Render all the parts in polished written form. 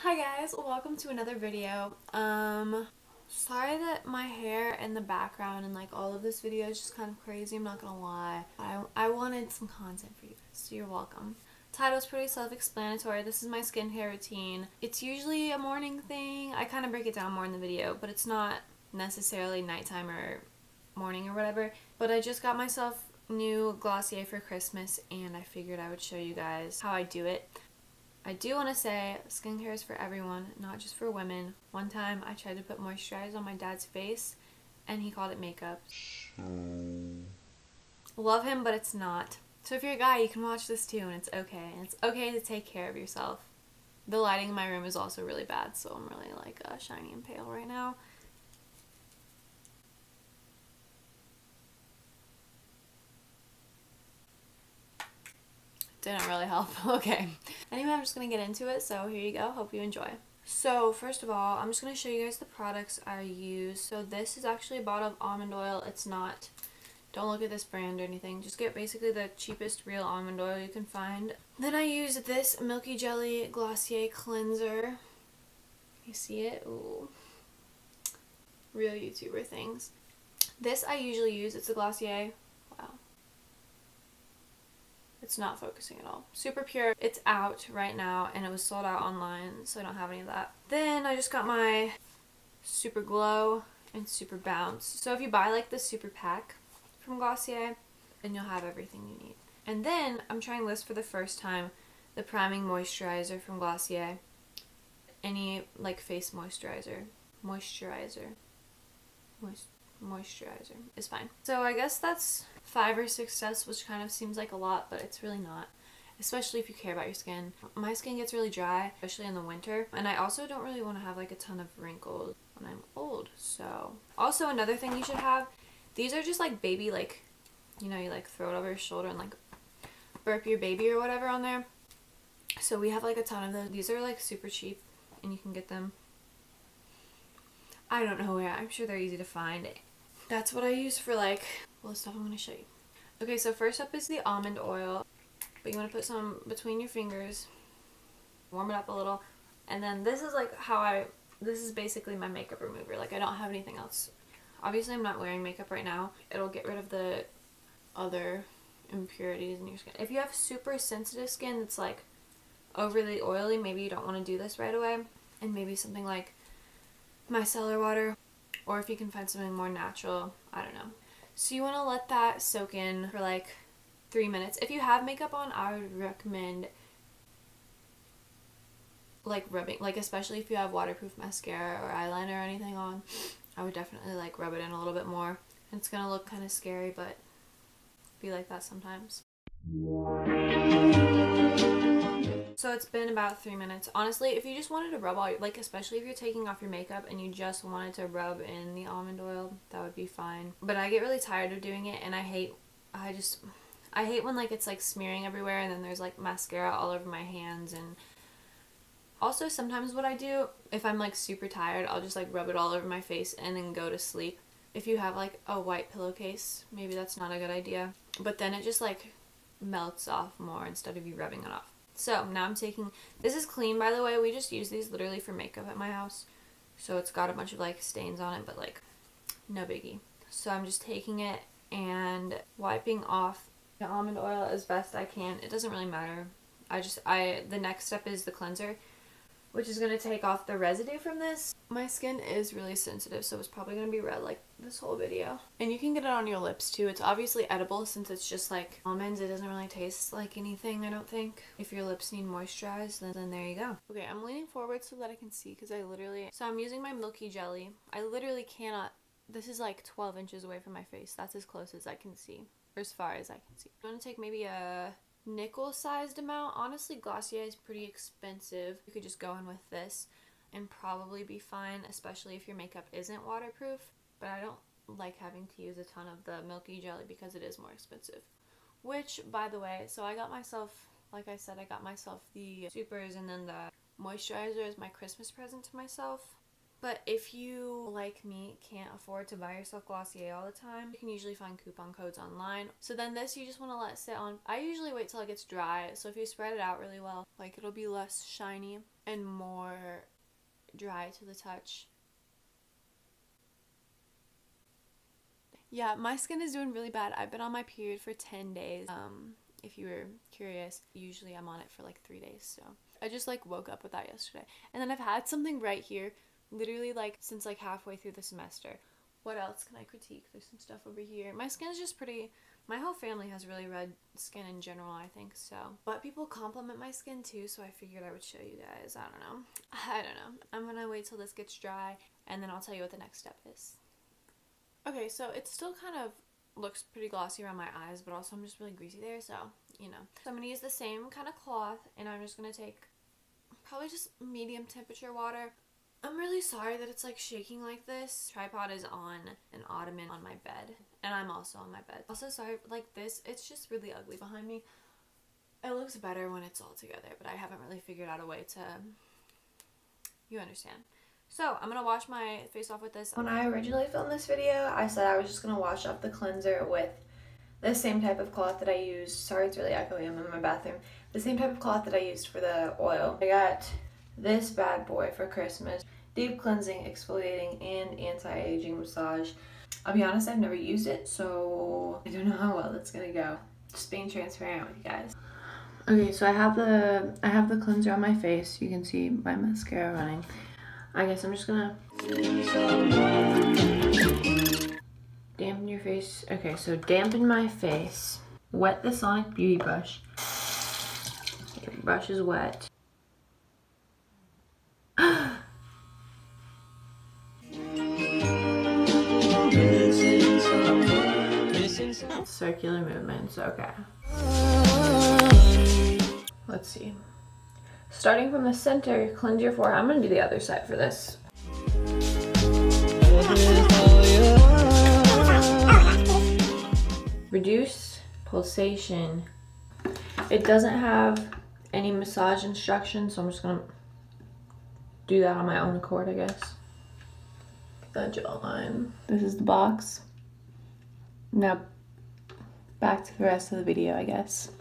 Hi guys, welcome to another video. Sorry that my hair in the background and like all of this video is just kind of crazy, I'm not gonna lie. I wanted some content for you guys, so you're welcome. Title's pretty self-explanatory. This is my skincare routine. It's usually a morning thing. I kind of break it down more in the video, but it's not necessarily nighttime or morning or whatever. But I just got myself new Glossier for Christmas and I figured I would show you guys how I do it. I do want to say skincare is for everyone, not just for women. One time I tried to put moisturizer on my dad's face and he called it makeup. Love him, but it's not. So if you're a guy, you can watch this too and it's okay. And it's okay to take care of yourself. The lighting in my room is also really bad, so I'm really like shiny and pale right now. Didn't really help. Okay. Anyway, I'm just going to get into it, so here you go. Hope you enjoy. So, first of all, I'm just going to show you guys the products I use. So, this is actually a bottle of almond oil. It's not, don't look at this brand or anything. Just get basically the cheapest real almond oil you can find. Then I use this Milky Jelly Glossier Cleanser. You see it? Ooh. Real YouTuber things. This I usually use. It's a Glossier. Wow. It's not focusing at all. Super Pure. It's out right now and it was sold out online, so I don't have any of that. Then I just got my Super Glow and Super Bounce. So if you buy like the Super Pack from Glossier, then you'll have everything you need. And then I'm trying this for the first time, the Priming Moisturizer from Glossier. Any like face moisturizer is fine. So I guess that's 5 or 6 steps, which kind of seems like a lot, but it's really not, especially if you care about your skin. My skin gets really dry, especially in the winter, and I also don't really want to have like a ton of wrinkles when I'm old. So also another thing you should have, these are just like baby, like, you know, you like throw it over your shoulder and like burp your baby or whatever on there. So we have like a ton of them. These are like super cheap and you can get them, I don't know where, I'm sure they're easy to find. That's what I use for like all the stuff I'm going to show you. Okay, so first up is the almond oil. But you want to put some between your fingers. Warm it up a little. And then this is like this is basically my makeup remover. Like I don't have anything else. Obviously I'm not wearing makeup right now. It'll get rid of the other impurities in your skin. If you have super sensitive skin that's like overly oily, maybe you don't want to do this right away. And maybe something like micellar water. Or if you can find something more natural, I don't know. So you want to let that soak in for like 3 minutes. If you have makeup on, I would recommend like rubbing, like especially if you have waterproof mascara or eyeliner or anything on, I would definitely like rub it in a little bit more. And it's gonna look kind of scary, but be like that sometimes. So it's been about 3 minutes. Honestly, if you just wanted to rub all your, like especially if you're taking off your makeup and you just wanted to rub in the almond oil, that would be fine. But I get really tired of doing it and I hate when like it's like smearing everywhere and then there's like mascara all over my hands. And also sometimes what I do, if I'm like super tired, I'll just like rub it all over my face and then go to sleep. If you have like a white pillowcase, maybe that's not a good idea. But then it just like melts off more instead of you rubbing it off. So now I'm taking, this is clean by the way, we just use these literally for makeup at my house. So it's got a bunch of like stains on it, but like no biggie. So I'm just taking it and wiping off the almond oil as best I can. It doesn't really matter. The next step is the cleanser, which is going to take off the residue from this. My skin is really sensitive, so it's probably going to be red like this whole video. And you can get it on your lips too. It's obviously edible since it's just like almonds. It doesn't really taste like anything, I don't think. If your lips need moisturized, then there you go. Okay, I'm leaning forward so that I can see because so I'm using my Milky Jelly. I literally cannot, this is like 12 inches away from my face. That's as close as I can see, or as far as I can see. I'm going to take maybe a nickel-sized amount. Honestly, Glossier is pretty expensive. You could just go in with this and probably be fine, especially if your makeup isn't waterproof. But I don't like having to use a ton of the Milky Jelly because it is more expensive. Which, by the way, so I got myself, like I said, I got myself the Supers and then the moisturizer as my Christmas present to myself. But if you, like me, can't afford to buy yourself Glossier all the time, you can usually find coupon codes online. So then this you just want to let sit on. I usually wait till it gets dry, so if you spread it out really well, like it'll be less shiny and more dry to the touch. Yeah, my skin is doing really bad. I've been on my period for 10 days. If you were curious, usually I'm on it for like 3 days, so I just like woke up with that yesterday. And then I've had something right here literally like since like halfway through the semester. What else can I critique? There's some stuff over here. My skin is just pretty, my whole family has really red skin in general, I think, so. But people compliment my skin too, so I figured I would show you guys. I don't know. I'm gonna wait till this gets dry and then I'll tell you what the next step is. Okay, so it still kind of looks pretty glossy around my eyes, but also I'm just really greasy there, so, you know. So I'm gonna use the same kind of cloth and I'm just gonna take probably just medium temperature water. I'm really sorry that it's like shaking like this. Tripod is on an ottoman on my bed and I'm also on my bed. Also sorry, like this, it's just really ugly behind me. It looks better when it's all together, but I haven't really figured out a way to, you understand. So I'm gonna wash my face off with this. When I originally filmed this video, I said I was just gonna wash off the cleanser with the same type of cloth that I used. Sorry, it's really echoey, I'm in my bathroom. The same type of cloth that I used for the oil. I got this bad boy for Christmas. Deep cleansing, exfoliating, and anti-aging massage. I'll be honest, I've never used it, so I don't know how well it's gonna go. Just being transparent with you guys. Okay, so I have the cleanser on my face. You can see my mascara running. I guess I'm just gonna dampen your face. Okay, so dampen my face. Wet the Sonic Beauty brush. Okay, brush is wet. Circular movements, okay. Let's see. Starting from the center, cleanse your forehead. I'm gonna do the other side for this. Reduce pulsation. It doesn't have any massage instructions, so I'm just gonna do that on my own accord, I guess. The jawline. This is the box. Now, back to the rest of the video, I guess.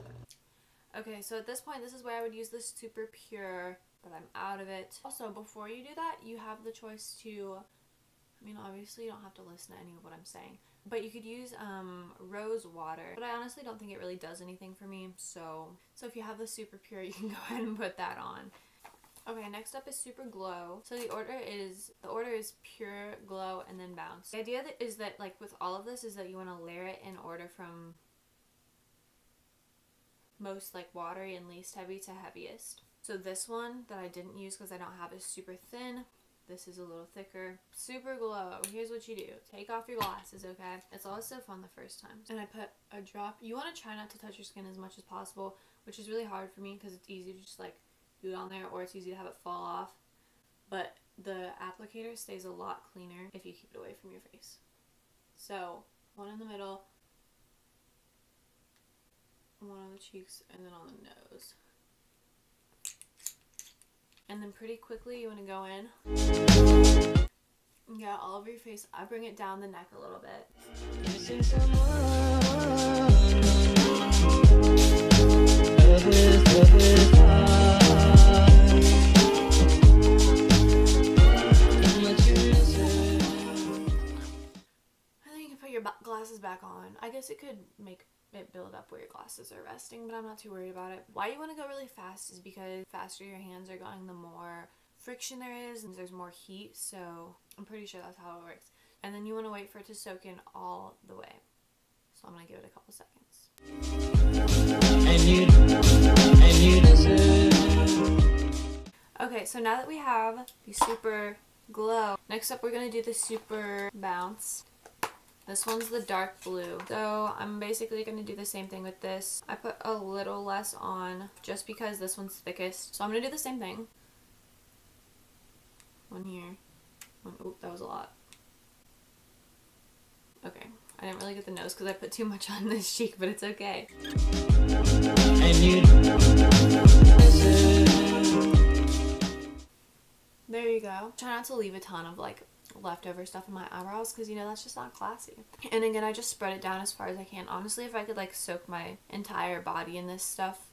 Okay, so at this point, this is where I would use this super pure, but I'm out of it. Also, before you do that, you have the choice to, I mean, obviously you don't have to listen to any of what I'm saying, but you could use rose water, but I honestly don't think it really does anything for me, so if you have the super pure, you can go ahead and put that on. Okay, next up is Super Glow. So the order is Pure, Glow, and then Bounce. The idea is that like with all of this is that you want to layer it in order from most like watery and least heavy to heaviest. So this one that I didn't use because I don't have is super thin. This is a little thicker. Super Glow. Here's what you do. Take off your glasses, okay? It's always so fun the first time. And I put a drop. You want to try not to touch your skin as much as possible, which is really hard for me because it's easy to just like do it on there, or it's easy to have it fall off. But the applicator stays a lot cleaner if you keep it away from your face. So one in the middle, one on the cheeks, and then on the nose. And then pretty quickly you want to go in and get all over your face. I bring it down the neck a little bit. Glasses back on. I guess it could make it build up where your glasses are resting, but I'm not too worried about it. Why you want to go really fast is because the faster your hands are going, the more friction there is and there's more heat, so I'm pretty sure that's how it works. And then you want to wait for it to soak in all the way. So I'm going to give it a couple seconds. Okay, so now that we have the Super Glow, next up we're going to do the Super Bounce. This one's the dark blue. So I'm basically going to do the same thing with this. I put a little less on just because this one's thickest. So I'm going to do the same thing. One here. One, oh, that was a lot. Okay. I didn't really get the nose because I put too much on this cheek, but it's okay. There you go. Try not to leave a ton of like leftover stuff in my eyebrows because, you know, that's just not classy. And again, I just spread it down as far as I can. Honestly, if I could like soak my entire body in this stuff,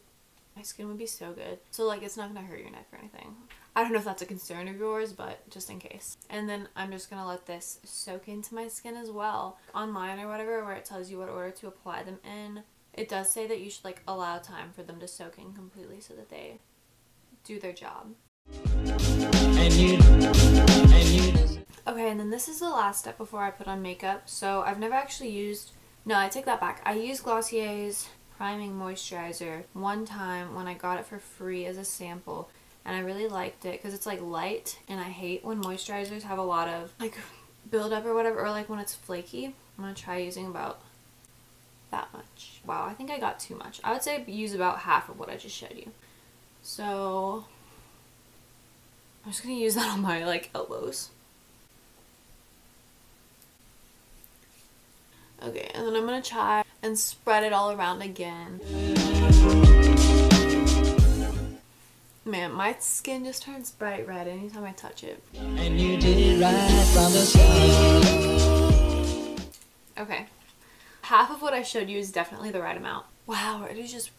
my skin would be so good. So like it's not gonna hurt your neck or anything. I don't know if that's a concern of yours, but just in case. And then I'm just gonna let this soak into my skin as well. Online or whatever, where it tells you what order to apply them in, it does say that you should like allow time for them to soak in completely so that they do their job. Okay, and then this is the last step before I put on makeup. So I've never actually used, no, I take that back. I used Glossier's priming moisturizer one time when I got it for free as a sample, and I really liked it because it's like light, and I hate when moisturizers have a lot of like buildup or whatever, or like when it's flaky. I'm gonna try using about that much. Wow, I think I got too much. I would say use about half of what I just showed you. So I'm just gonna use that on my like elbows. Okay, and then I'm gonna try and spread it all around again. Man, my skin just turns bright red anytime I touch it. And you did it right from the start. Okay. Half of what I showed you is definitely the right amount. Wow, it is just...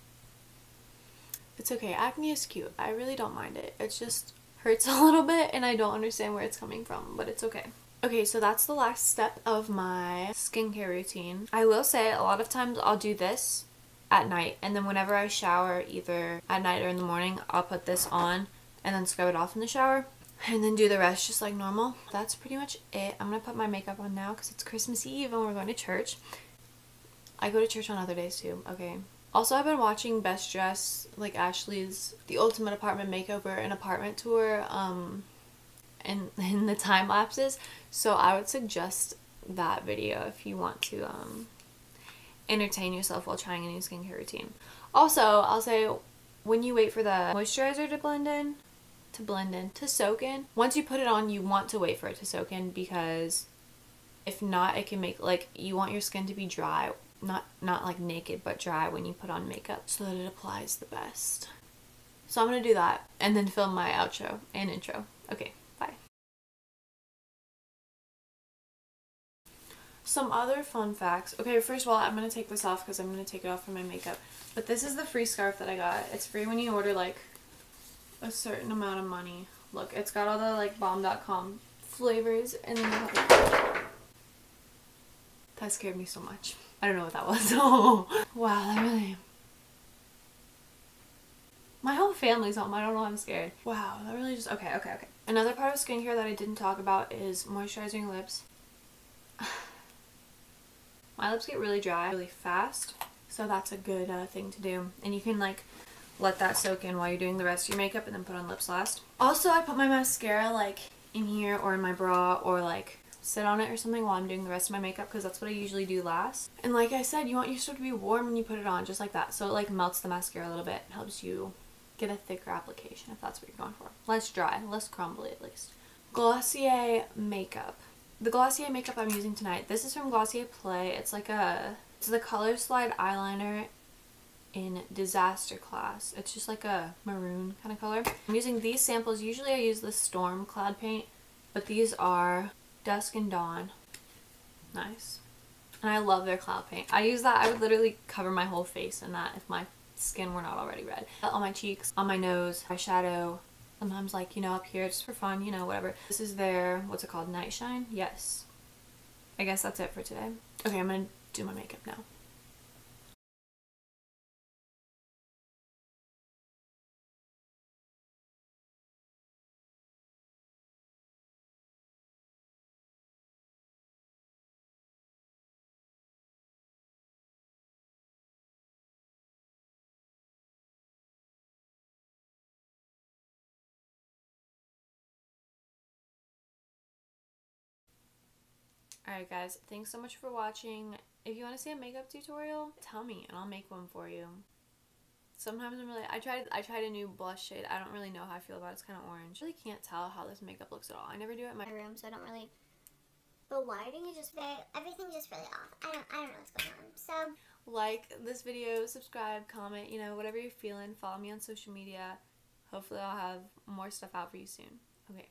It's okay. Acne is cute. I really don't mind it. It just hurts a little bit and I don't understand where it's coming from, but it's okay. Okay, so that's the last step of my skincare routine. I will say a lot of times I'll do this at night, and then whenever I shower, either at night or in the morning, I'll put this on and then scrub it off in the shower and then do the rest just like normal. That's pretty much it. I'm gonna put my makeup on now because it's Christmas Eve and we're going to church. I go to church on other days too, okay. Also, I've been watching Best Dress, like Ashley's The Ultimate Apartment Makeover and Apartment Tour, and in the time lapses, so I would suggest that video if you want to entertain yourself while trying a new skincare routine. Also, I'll say when you wait for the moisturizer to soak in, once you put it on, you want to wait for it to soak in, because if not, it can make, like, you want your skin to be dry, not like naked, but dry when you put on makeup so that it applies the best. So I'm gonna do that and then film my outro and intro. Okay, bye. Some other fun facts. Okay, first of all, I'm going to take this off because I'm going to take it off for my makeup. But this is the free scarf that I got. It's free when you order like a certain amount of money. Look, it's got all the like bomb.com flavors, and then that scared me so much. I don't know what that was. Wow, that really... My whole family's home. I don't know why I'm scared. Wow, that really just... Okay. Another part of skincare that I didn't talk about is moisturizing your lips. My lips get really dry really fast, so that's a good thing to do. And you can like let that soak in while you're doing the rest of your makeup and then put on lips last. Also, I put my mascara like in here or in my bra, or like sit on it or something while I'm doing the rest of my makeup, because that's what I usually do last. And like I said, you want your stuff to be warm when you put it on, just like that. So it like melts the mascara a little bit, helps you get a thicker application if that's what you're going for. Less dry, less crumbly at least. Glossier makeup. The Glossier makeup I'm using tonight, this is from Glossier Play. It's like it's the Color Slide eyeliner in Disaster Class. It's just like a maroon kind of color. I'm using these samples. Usually I use the Storm Cloud Paint, but these are Dusk and Dawn. Nice. And I love their cloud paint. I use that. I would literally cover my whole face in that if my skin were not already red. On my cheeks, on my nose, eyeshadow. Sometimes like, you know, up here just for fun, you know, whatever. This is their, what's it called, Night Shine? Yes. I guess that's it for today. Okay, I'm gonna do my makeup now. Alright guys, thanks so much for watching. If you want to see a makeup tutorial, tell me and I'll make one for you. Sometimes I'm really, I tried a new blush shade. I don't really know how I feel about it. It's kind of orange. I really can't tell how this makeup looks at all. I never do it in my room, so I don't really, the lighting is just everything's just really off. I don't know what's going on. So like this video, subscribe, comment, you know, whatever you're feeling. Follow me on social media. Hopefully I'll have more stuff out for you soon. Okay,